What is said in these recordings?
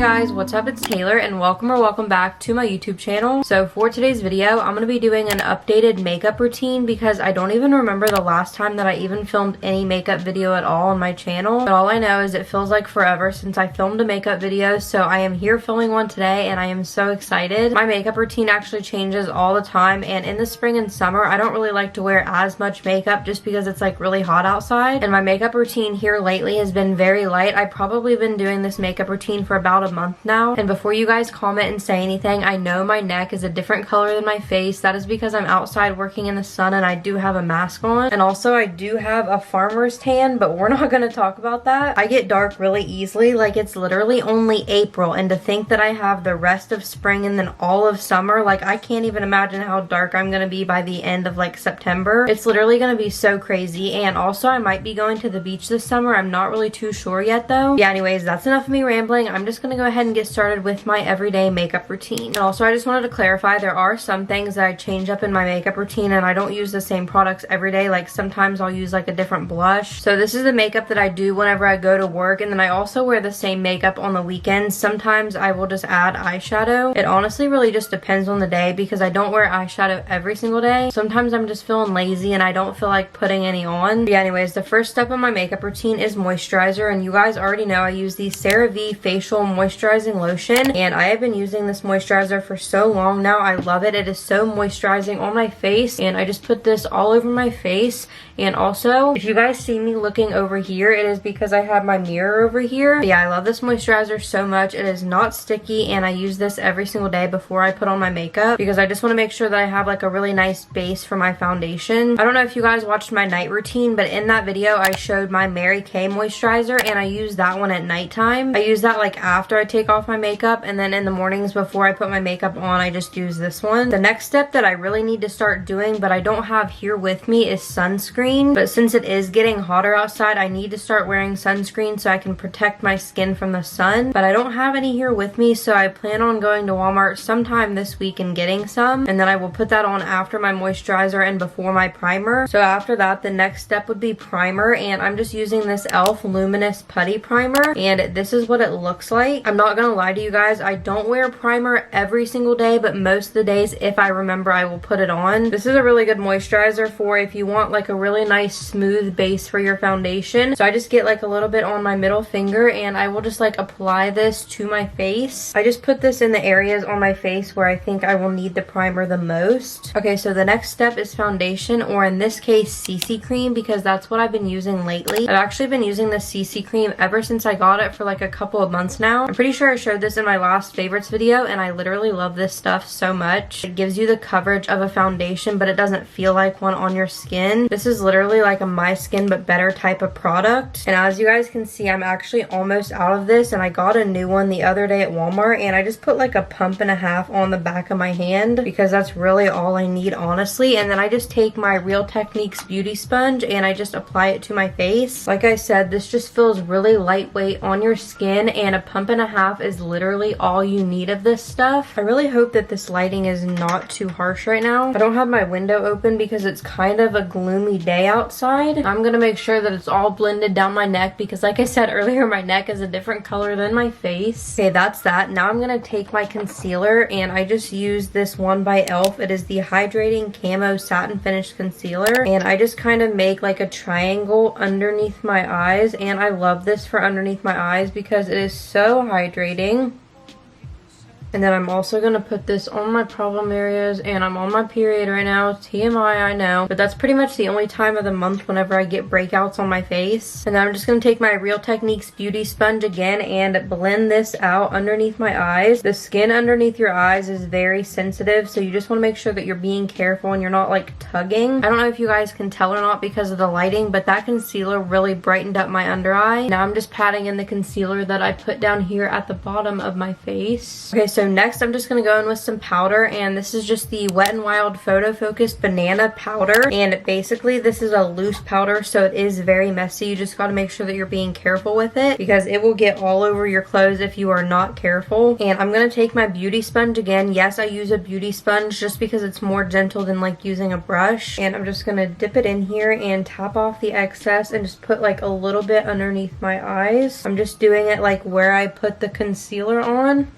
guys, what's up? It's Taylor and welcome back to my YouTube channel. So for today's video, I'm going to be doing an updated makeup routine because I don't even remember the last time that I even filmed any makeup video at all on my channel. But all I know is it feels like forever since I filmed a makeup video, so I am here filming one today and I am so excited. My makeup routine actually changes all the time, and in the spring and summer I don't really like to wear as much makeup just because it's like really hot outside. And my makeup routine here lately has been very light. I've probably been doing this makeup routine for about a month now, and before you guys comment and say anything, I know my neck is a different color than my face. That is because I'm outside working in the sun and I do have a mask on, and also I do have a farmer's tan, but we're not going to talk about that. I get dark really easily. Like, it's literally only April, and to think that I have the rest of spring and then all of summer, like I can't even imagine how dark I'm going to be by the end of like September. It's literally going to be so crazy. And also I might be going to the beach this summer. I'm not really too sure yet though. Yeah, anyways, that's enough of me rambling. I'm just gonna go ahead and get started with my everyday makeup routine. And also I just wanted to clarify, there are some things that I change up in my makeup routine and I don't use the same products every day. Like sometimes I'll use like a different blush. So this is the makeup that I do whenever I go to work, and then I also wear the same makeup on the weekends. Sometimes I will just add eyeshadow. It honestly really just depends on the day because I don't wear eyeshadow every single day. Sometimes I'm just feeling lazy and I don't feel like putting any on. But yeah, anyways, the first step in my makeup routine is moisturizer, and you guys already know I use the CeraVe facial moisturizing lotion, and I have been using this moisturizer for so long now. I love it. It is so moisturizing on my face, and I just put this all over my face. And also, if you guys see me looking over here, it is because I have my mirror over here. But yeah, I love this moisturizer so much. It is not sticky, and I use this every single day before I put on my makeup because I just want to make sure that I have like a really nice base for my foundation. I don't know if you guys watched my night routine, but in that video I showed my Mary Kay moisturizer, and I use that one at nighttime. I use that like after I take off my makeup, and then in the mornings before I put my makeup on I just use this one. The next step that I really need to start doing but I don't have here with me is sunscreen. But since it is getting hotter outside, I need to start wearing sunscreen so I can protect my skin from the sun. But I don't have any here with me, so I plan on going to Walmart sometime this week and getting some, and then I will put that on after my moisturizer and before my primer. So after that, the next step would be primer, and I'm just using this e.l.f. Luminous Putty Primer, and this is what it looks like. I'm not gonna lie to you guys, I don't wear primer every single day, but most of the days if I remember I will put it on. This is a really good moisturizer for if you want like a really nice smooth base for your foundation. So I just get like a little bit on my middle finger and I will just like apply this to my face. I just put this in the areas on my face where I think I will need the primer the most. Okay, so the next step is foundation, or in this case CC cream, because that's what I've been using lately. I've actually been using this CC cream ever since I got it for like a couple of months now. I'm pretty sure I showed this in my last favorites video, and I literally love this stuff so much. It gives you the coverage of a foundation but it doesn't feel like one on your skin. This is literally like a My Skin but better type of product, and as you guys can see I'm actually almost out of this, and I got a new one the other day at Walmart, and I just put like a pump and a half on the back of my hand because that's really all I need honestly. And then I just take my Real Techniques beauty sponge and I just apply it to my face. Like I said, this just feels really lightweight on your skin, and a pump and a half is literally all you need of this stuff. I really hope that this lighting is not too harsh right now. I don't have my window open because it's kind of a gloomy day outside. I'm gonna make sure that it's all blended down my neck because like I said earlier, my neck is a different color than my face. Okay, that's that. Now I'm gonna take my concealer, and I just use this one by e.l.f. It is the Hydrating Camo Satin Finish Concealer, and I just kind of make like a triangle underneath my eyes, and I love this for underneath my eyes because it is so hydrating. And then I'm also going to put this on my problem areas, and I'm on my period right now. TMI, I know. But that's pretty much the only time of the month whenever I get breakouts on my face. And then I'm just going to take my Real Techniques beauty sponge again and blend this out underneath my eyes. The skin underneath your eyes is very sensitive, so you just want to make sure that you're being careful and you're not like tugging. I don't know if you guys can tell or not because of the lighting, but that concealer really brightened up my under eye. Now I'm just patting in the concealer that I put down here at the bottom of my face. Okay, so So next I'm just going to go in with some powder, and this is just the Wet n Wild Photo Focus Banana Powder, and basically this is a loose powder, so it is very messy. You just got to make sure that you're being careful with it because it will get all over your clothes if you are not careful. And I'm going to take my beauty sponge again. Yes, I use a beauty sponge just because it's more gentle than like using a brush, and I'm just going to dip it in here and tap off the excess and just put like a little bit underneath my eyes. I'm just doing it like where I put the concealer on.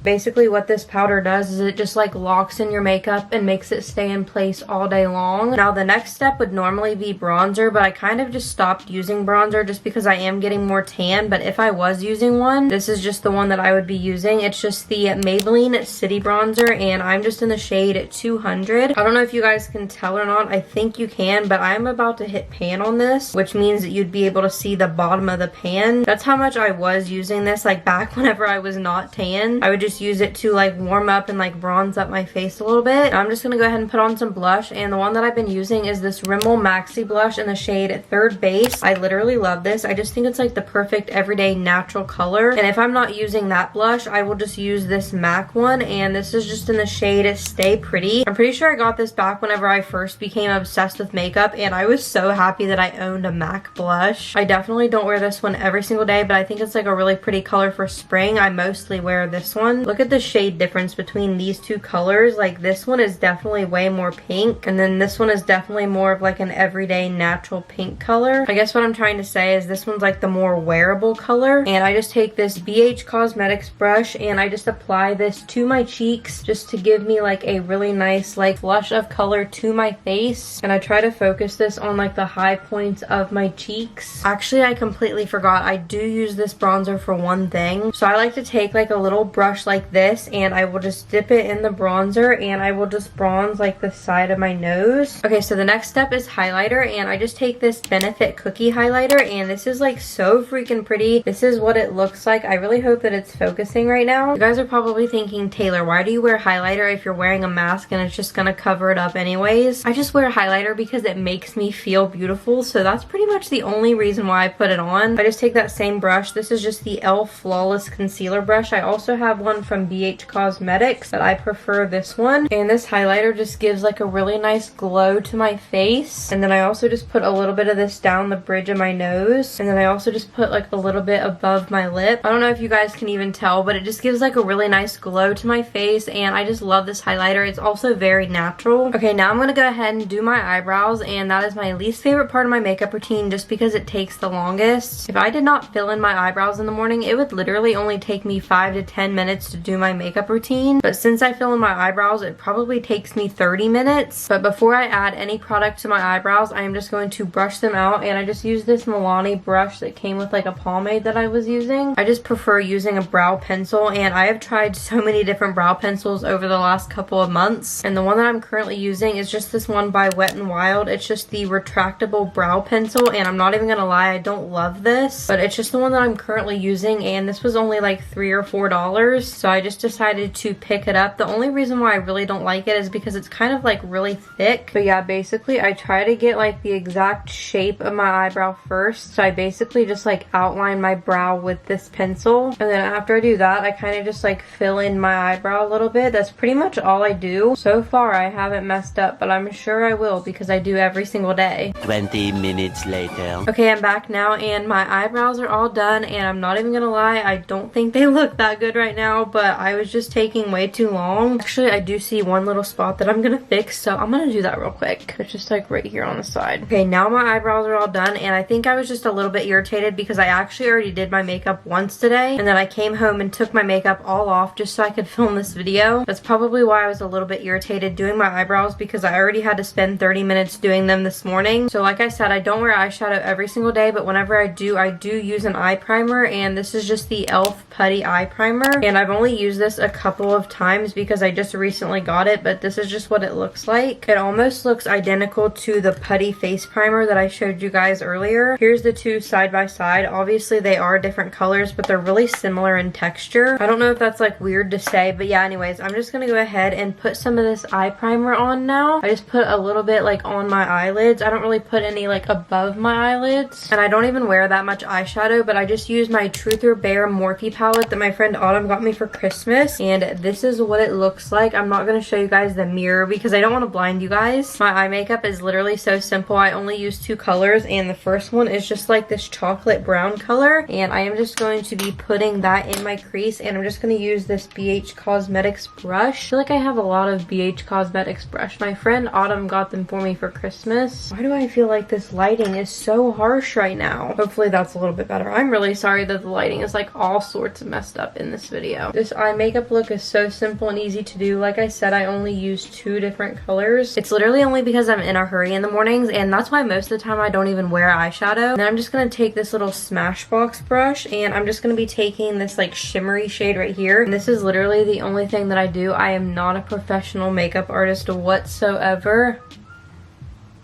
Basically what this powder does is it just like locks in your makeup and makes it stay in place all day long. Now the next step would normally be bronzer, but I kind of just stopped using bronzer just because I am getting more tan. But if I was using one, this is just the one that I would be using. It's just the Maybelline City Bronzer, and I'm just in the shade 200. I don't know if you guys can tell or not. I think you can, but I'm about to hit pan on this, which means that you'd be able to see the bottom of the pan. That's how much I was using this like back whenever I was not tan. I would just use it to like warm up and like bronze up my face a little bit. Now I'm just gonna go ahead and put on some blush, and the one that I've been using is this Rimmel Maxi blush in the shade Third Base. I literally love this. I just think it's like the perfect everyday natural color, and if I'm not using that blush, I will just use this MAC one, and this is just in the shade Stay Pretty. I'm pretty sure I got this back whenever I first became obsessed with makeup, and I was so happy that I owned a MAC blush. I definitely don't wear this one every single day, but I think it's like a really pretty color for spring. I mostly wear this one. Look at the shade difference between these two colors. Like this one is definitely way more pink, and then this one is definitely more of like an everyday natural pink color. I guess what I'm trying to say is this one's like the more wearable color. And I just take this BH Cosmetics brush and I just apply this to my cheeks just to give me like a really nice like flush of color to my face. And I try to focus this on like the high points of my cheeks. Actually, I completely forgot, I do use this bronzer for one thing. So I like to take like a little brush like this, and I will just dip it in the bronzer and I will just bronze like the side of my nose. Okay, so the next step is highlighter, and I just take this Benefit Cookie highlighter, and this is like so freaking pretty. This is what it looks like. I really hope that it's focusing right now. You guys are probably thinking, Taylor, why do you wear highlighter if you're wearing a mask and it's just gonna cover it up anyways? I just wear highlighter because it makes me feel beautiful, so that's pretty much the only reason why I put it on. I just take that same brush. This is just the e.l.f. Flawless Concealer brush. I also have one from BH Cosmetics, but I prefer this one, and this highlighter just gives like a really nice glow to my face. And then I also just put a little bit of this down the bridge of my nose, and then I also just put like a little bit above my lip. I don't know if you guys can even tell, but it just gives like a really nice glow to my face, and I just love this highlighter. It's also very natural. Okay, now I'm gonna go ahead and do my eyebrows, and that is my least favorite part of my makeup routine just because it takes the longest. If I did not fill in my eyebrows in the morning, it would literally only take me 5 to 10 minutes to do my makeup routine, but since I fill in my eyebrows, it probably takes me 30 minutes. But before I add any product to my eyebrows, I am just going to brush them out, and I just use this Milani brush that came with like a pomade that I was using. I just prefer using a brow pencil, and I have tried so many different brow pencils over the last couple of months, and the one that I'm currently using is just this one by Wet n Wild. It's just the retractable brow pencil, and I'm not even gonna lie, I don't love this, but it's just the one that I'm currently using, and this was only like $3 or $4, so I just decided to pick it up. The only reason why I really don't like it is because it's kind of like really thick. But yeah, basically I try to get like the exact shape of my eyebrow first, so I basically just like outline my brow with this pencil, and then after I do that, I kind of just like fill in my eyebrow a little bit. That's pretty much all I do. So far I haven't messed up, but I'm sure I will because I do every single day. 20 minutes later. Okay, I'm back now, and my eyebrows are all done, and I'm not even gonna lie, I don't think they look that good right now, but I was just taking way too long. Actually, I do see one little spot that I'm gonna fix, so I'm gonna do that real quick. It's just like right here on the side. Okay, now my eyebrows are all done, and I think I was just a little bit irritated because I actually already did my makeup once today, and then I came home and took my makeup all off just so I could film this video. That's probably why I was a little bit irritated doing my eyebrows, because I already had to spend 30 minutes doing them this morning. So like I said, I don't wear eyeshadow every single day, but whenever I do use an eye primer, and this is just the e.l.f. Putty Eye Primer, and I've only used this a couple of times because I just recently got it, but this is just what it looks like. It almost looks identical to the Putty Face Primer that I showed you guys earlier. Here's the two side by side. Obviously they are different colors, but they're really similar in texture. I don't know if that's like weird to say, but yeah, anyways, I'm just gonna go ahead and put some of this eye primer on now. I just put a little bit like on my eyelids. I don't really put any like above my eyelids, and I don't even wear that much eyeshadow, but I just use my Truth or Bare Morphe palette that my friend Autumn got me for for Christmas, and this is what it looks like. I'm not going to show you guys the mirror because I don't want to blind you guys. My eye makeup is literally so simple. I only use 2 colors, and the first one is just like this chocolate brown color, and I am just going to be putting that in my crease, and I'm just going to use this BH Cosmetics brush. I feel like I have a lot of BH Cosmetics brush. My friend Autumn got them for me for Christmas. Why do I feel like this lighting is so harsh right now? Hopefully that's a little bit better. I'm really sorry that the lighting is like all sorts of messed up in this video. This eye makeup look is so simple and easy to do. Like I said, I only use 2 different colors. It's literally only because I'm in a hurry in the mornings, and that's why most of the time I don't even wear eyeshadow. And then I'm just gonna take this little Smashbox brush, and I'm just gonna be taking this like shimmery shade right here. And this is literally the only thing that I do. I am not a professional makeup artist whatsoever.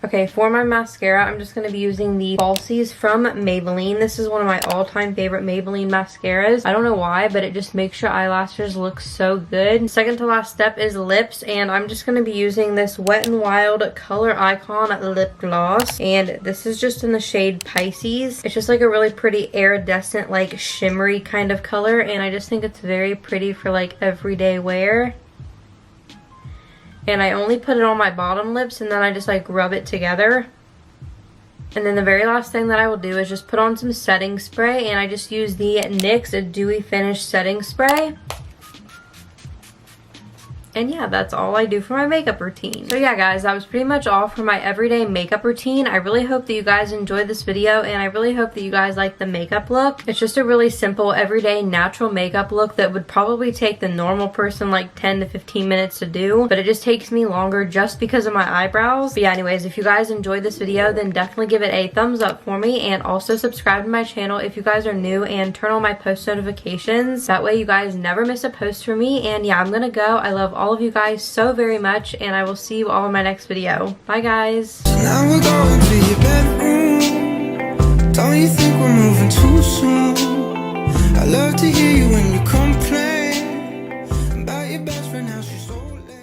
Okay, for my mascara, I'm just going to be using the Falsies from Maybelline. This is one of my all-time favorite Maybelline mascaras. I don't know why, but it just makes your eyelashes look so good. Second to last step is lips, and I'm just going to be using this Wet n Wild Color Icon lip gloss, and this is just in the shade Pisces. It's just like a really pretty iridescent, like shimmery kind of color, and I just think it's very pretty for like everyday wear. And I only put it on my bottom lips, and then I just like rub it together. And then the very last thing that I will do is just put on some setting spray, and I just use the NYX Dewy Finish setting spray. And yeah, that's all I do for my makeup routine. So yeah, guys, that was pretty much all for my everyday makeup routine. I really hope that you guys enjoyed this video, and I really hope that you guys like the makeup look. It's just a really simple, everyday, natural makeup look that would probably take the normal person like 10 to 15 minutes to do, but it just takes me longer just because of my eyebrows. But yeah, anyways, if you guys enjoyed this video, then definitely give it a thumbs up for me, and also subscribe to my channel if you guys are new, and turn on my post notifications. That way you guys never miss a post from me. And yeah, I'm gonna go. I love all of you guys so very much, and I will see you all in my next video. Bye, guys. So now we're going to your bedroom. Don't you think we're moving too soon? I love to hear you when you complain about your best friend, how she's so late.